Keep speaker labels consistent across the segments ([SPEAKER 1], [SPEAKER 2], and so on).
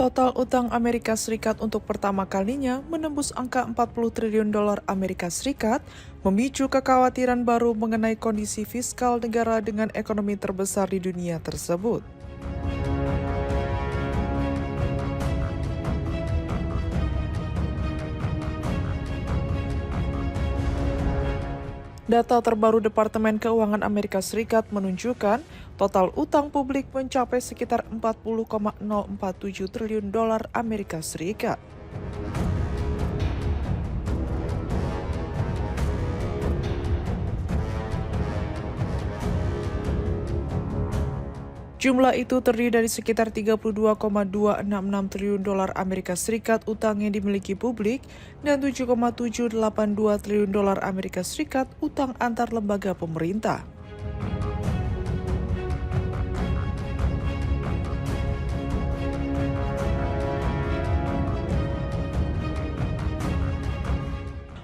[SPEAKER 1] Total utang Amerika Serikat untuk pertama kalinya menembus angka 40 triliun dolar Amerika Serikat, memicu kekhawatiran baru mengenai kondisi fiskal negara dengan ekonomi terbesar di dunia tersebut. Data terbaru Departemen Keuangan Amerika Serikat menunjukkan total utang publik mencapai sekitar 40,047 triliun dolar Amerika Serikat. Jumlah itu terdiri dari sekitar 32,266 triliun dolar Amerika Serikat utang yang dimiliki publik dan 7,782 triliun dolar Amerika Serikat utang antar lembaga pemerintah.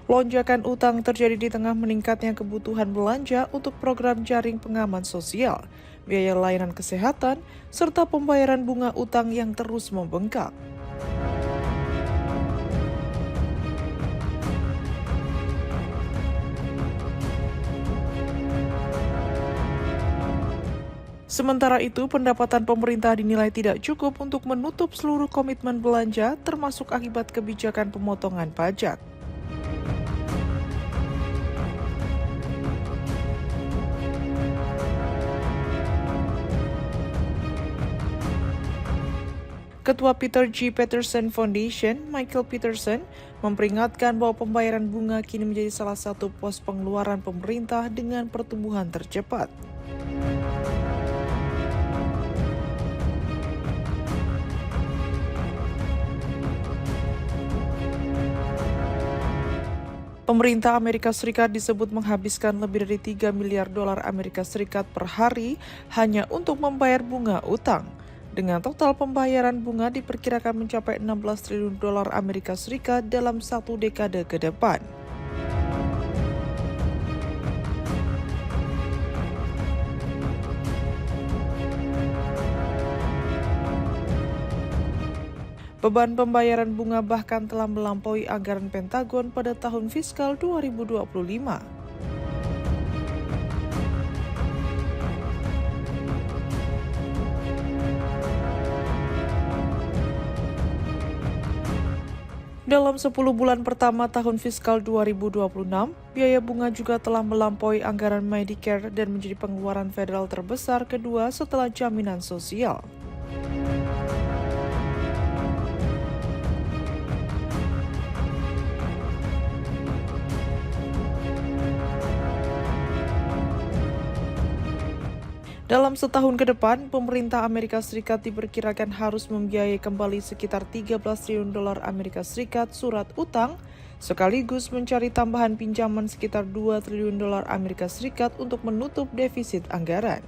[SPEAKER 1] Lonjakan utang terjadi di tengah meningkatnya kebutuhan belanja untuk program jaring pengaman sosial, biaya layanan kesehatan, serta pembayaran bunga utang yang terus membengkak. Sementara itu, pendapatan pemerintah dinilai tidak cukup untuk menutup seluruh komitmen belanja, termasuk akibat kebijakan pemotongan pajak. Ketua Peter G. Peterson Foundation, Michael Peterson, memperingatkan bahwa pembayaran bunga kini menjadi salah satu pos pengeluaran pemerintah dengan pertumbuhan tercepat. Pemerintah Amerika Serikat disebut menghabiskan lebih dari 3 miliar dolar Amerika Serikat per hari hanya untuk membayar bunga utang. Dengan total pembayaran bunga diperkirakan mencapai 16 triliun dolar Amerika Serikat dalam satu dekade ke depan. Beban pembayaran bunga bahkan telah melampaui anggaran Pentagon pada tahun fiskal 2025. Dalam 10 bulan pertama tahun fiskal 2026, biaya bunga juga telah melampaui anggaran Medicare dan menjadi pengeluaran federal terbesar kedua setelah jaminan sosial. Dalam setahun ke depan, pemerintah Amerika Serikat diperkirakan harus membiayai kembali sekitar 13 triliun dolar Amerika Serikat surat utang, sekaligus mencari tambahan pinjaman sekitar 2 triliun dolar Amerika Serikat untuk menutup defisit anggaran.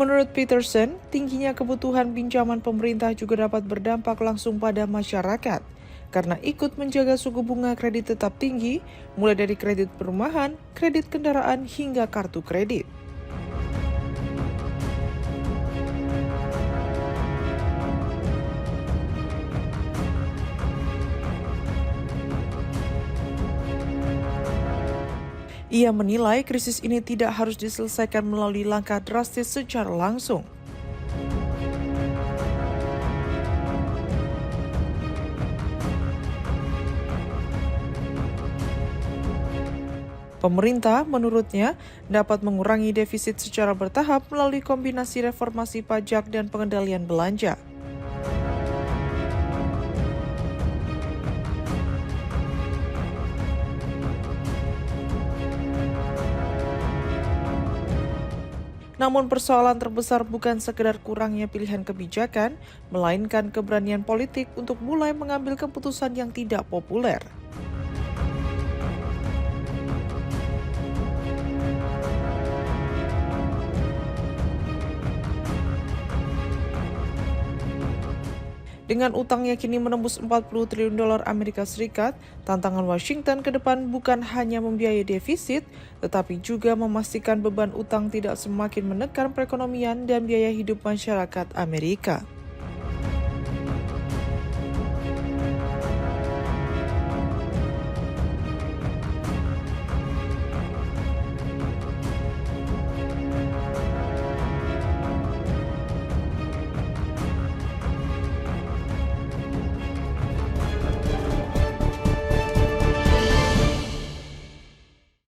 [SPEAKER 1] Menurut Peterson, tingginya kebutuhan pinjaman pemerintah juga dapat berdampak langsung pada masyarakat, karena ikut menjaga suku bunga kredit tetap tinggi, mulai dari kredit perumahan, kredit kendaraan, hingga kartu kredit. Ia menilai krisis ini tidak harus diselesaikan melalui langkah drastis secara langsung. Pemerintah, menurutnya, dapat mengurangi defisit secara bertahap melalui kombinasi reformasi pajak dan pengendalian belanja. Namun persoalan terbesar bukan sekedar kurangnya pilihan kebijakan, melainkan keberanian politik untuk mulai mengambil keputusan yang tidak populer. Dengan utangnya kini menembus 40 triliun dolar Amerika Serikat, tantangan Washington ke depan bukan hanya membiayai defisit, tetapi juga memastikan beban utang tidak semakin menekan perekonomian dan biaya hidup masyarakat Amerika.